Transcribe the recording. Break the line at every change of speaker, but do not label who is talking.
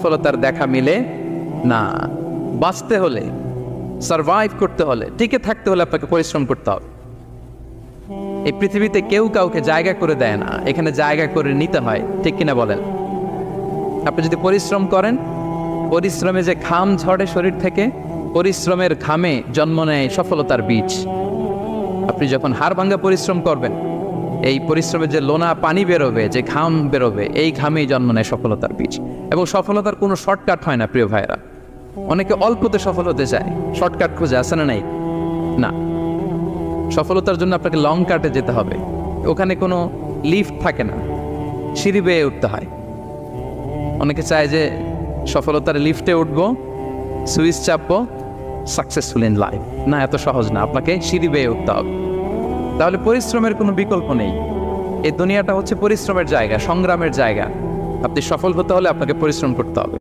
সফলতার দেখা মিলে না। বাঁচতে হলে, সারভাইভ করতে হলে, টিকে থাকতে হলে আপনাকে পরিশ্রম করতে হবে। এই পৃথিবীতে কেউ কাউকে জায়গা করে দেয় না, এখানে জায়গা করে নিতে হয়, ঠিক কিনা বলেন? আপনি যদি পরিশ্রম করেন, পরিশ্রমে যে ঘাম ঝরে শরীর থেকে, পরিশ্রমের ঘামে জন্ম নেয় সফলতার বীজ। আপনি যখন হাড় ভাঙা পরিশ্রম করবেন, এই পরিশ্রমে যে লোনা পানি বেরোবে, যে ঘাম বেরোবে, এই ঘামেই জন্ম নেয় সফলতার বীজ। এবং সফলতার কোনো শর্টকাট হয় না প্রিয় ভাইরা। অনেকে অল্পতে সফল হতে চায়, শর্টকাট খুঁজে, আছে না নাই? না, সফলতার জন্য আপনাকে লং কাটে যেতে হবে। ওখানে কোনো লিফট থাকে না, সিঁড়ি বেয়ে উঠতে হয়। অনেকে চায় যে সফলতার লিফটে উঠবো, সুইচ চাপবো, সাকসেসফুল ইন লাইফ। না, এত সহজ না, আপনাকে সিঁড়ি বেয়ে উঠতে হবে। তাহলে পরিশ্রমের কোনো বিকল্প নেই। এই দুনিয়াটা হচ্ছে পরিশ্রমের জায়গা, সংগ্রামের জায়গা। আপনি সফল হতে হলে আপনাকে পরিশ্রম করতে হবে।